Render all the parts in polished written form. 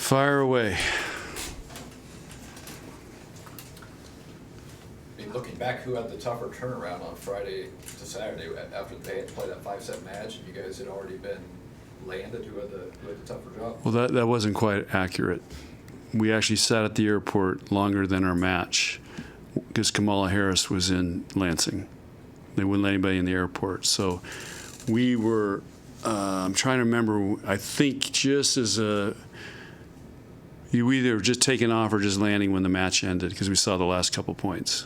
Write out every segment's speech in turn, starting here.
Fire away. I mean, looking back, who had the tougher turnaround on Friday to Saturday after they had to play that 5-set match and you guys had already been landed? Who had the tougher job? Well, that wasn't quite accurate. We actually sat at the airport longer than our match because Kamala Harris was in Lansing. They wouldn't let anybody in the airport. So we were, I'm trying to remember, I think just as you either just taking off or just landing when the match ended because we saw the last couple points.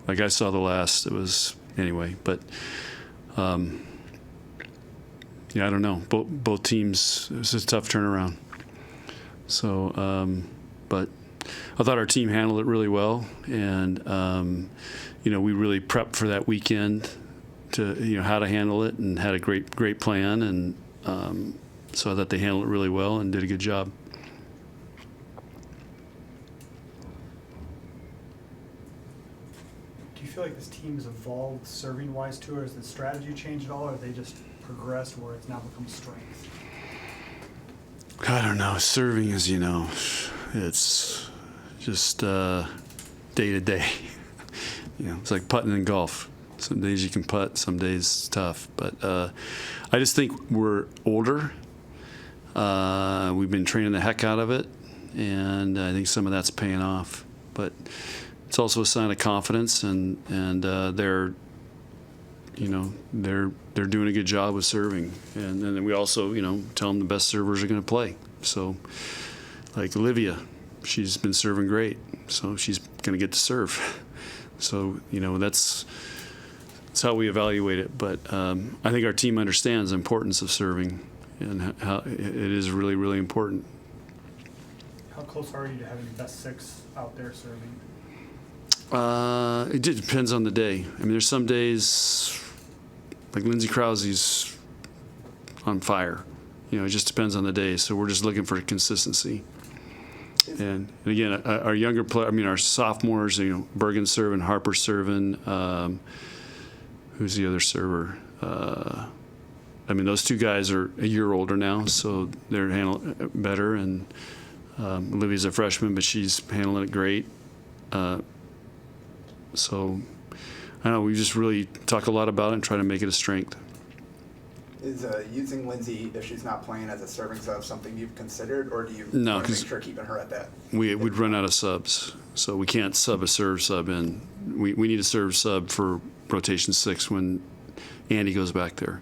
Like I saw the last, it was, anyway, but yeah, I don't know. Both teams, it was a tough turnaround. So, but I thought our team handled it really well, and we really prepped for that weekend to how to handle it, and had a great plan, and so I thought they handled it really well and did a good job. Do you feel like this team has evolved serving wise too, or has the strategy changed at all, or have they just progressed where it's now become strength? I don't know. Serving is, it's just day to day. It's like putting in golf. Some days you can putt, some days it's tough. But I just think we're older. We've been training the heck out of it, and I think some of that's paying off. But it's also a sign of confidence, and they're doing a good job with serving. And then we also, tell them the best servers are going to play. So, like Olivia, she's been serving great, so she's going to get to serve. So, that's how we evaluate it. But I think our team understands the importance of serving and how it is really, really important. How close are you to having the best six out there serving? It depends on the day. I mean, there's some days, like Lindsey Krause's on fire. It just depends on the day. So we're just looking for consistency. And again, our younger player, our sophomores, Bergen's serving, Harper's serving. Who's the other server? Those two guys are a year older now, so they're handling it better. And Olivia's a freshman, but she's handling it great. So, I don't know, we just really talk a lot about it and try to make it a strength. Is using Lindsay, if she's not playing as a serving sub, something you've considered, or do you no, want to make sure keeping her at that? We'd run out of subs, so we can't sub a serve sub in. We need a serve sub for rotation 6 when Andy goes back there.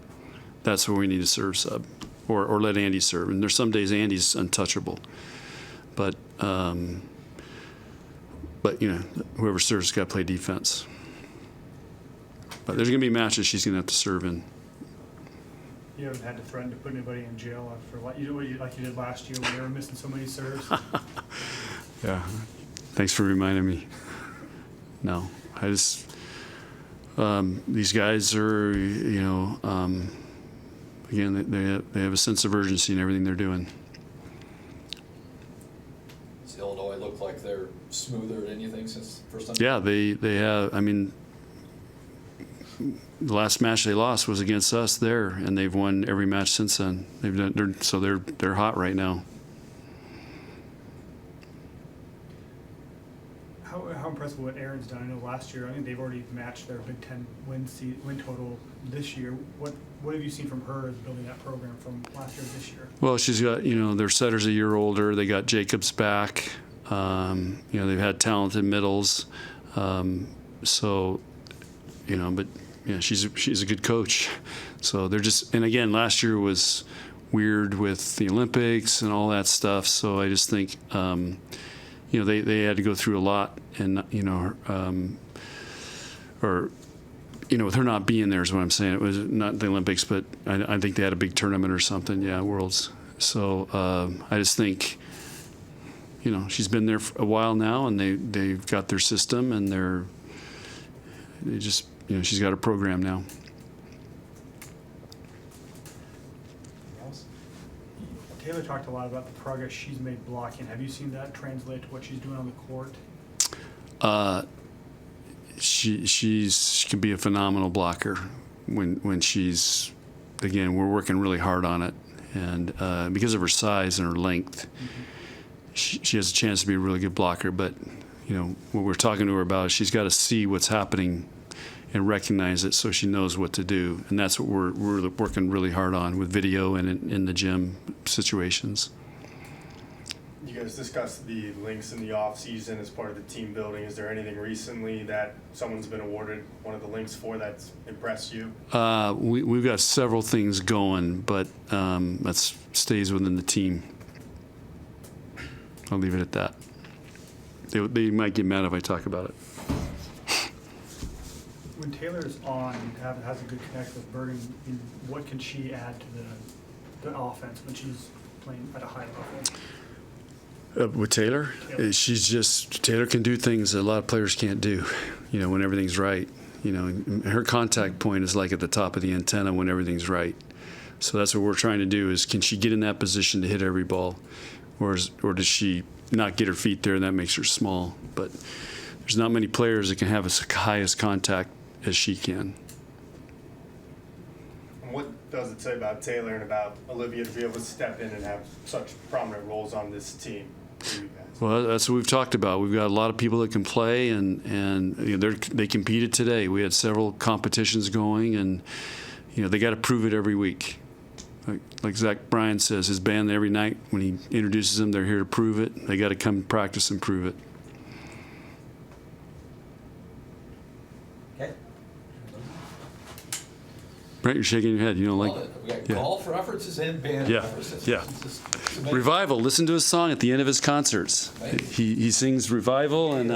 That's where we need a serve sub, or let Andy serve. And there's some days Andy's untouchable, but whoever serves has got to play defense. But there's going to be matches she's going to have to serve in. You haven't had to threaten to put anybody in jail for like you did last year when they were missing so many serves? Yeah. Thanks for reminding me. No, I just these guys are, again, they have a sense of urgency in everything they're doing. Does Illinois look like they're smoother than anything since the first time? Yeah, they have. The last match they lost was against us there, and they've won every match since then. They're hot right now. How impressive what Aaron's done. I know last year, I think they've already matched their Big Ten win total this year. What have you seen from her as building that program from last year to this year? Well, she's got, their setter's a year older. They got Jacobs back. They've had talented middles. But yeah, she's a good coach. So they're just, and again, last year was weird with the Olympics and all that stuff. So I just think, they had to go through a lot, and with her not being there is what I'm saying. It was not the Olympics, but I think they had a big tournament or something. Yeah, Worlds. So I just think, she's been there for a while now, and they've got their system, and they just, she's got a program now. Taylor talked a lot about the progress she's made blocking. Have you seen that translate to what she's doing on the court? She can be a phenomenal blocker when she's, again, we're working really hard on it, and because of her size and her length, she has a chance to be a really good blocker. But, you know, what we're talking to her about is she's got to see what's happening and recognize it so she knows what to do. And that's what we're working really hard on with video and in the gym situations. You guys discussed the links in the off season as part of the team building. Is there anything recently that someone's been awarded one of the links for that's impressed you? We've got several things going, but that stays within the team. I'll leave it at that. They might get mad if I talk about it. When Taylor's on and has a good connect with Bergen, what can she add to the offense when she's playing at a high level? With Taylor, Taylor can do things that a lot of players can't do, you know, when everything's right. You know, her contact point is like at the top of the antenna when everything's right. So that's what we're trying to do is, can she get in that position to hit every ball? Or does she not get her feet there and that makes her small? But there's not many players that can have as high as contact as she can. And what does it say about Taylor and about Olivia to be able to step in and have such prominent roles on this team for you guys? Well, that's what we've talked about. We've got a lot of people that can play, and you know, they competed today. We had several competitions going, and you know, they got to prove it every week. Like Zach Bryan says, his band every night when he introduces them, they're here to prove it. They got to come practice and prove it. Okay. Brent, you're shaking your head. You don't like Well, it? we got Yeah. golf references and band Yeah, references. yeah. It's amazing. Revival. Listen to his song at the end of his concerts. He sings Revival, and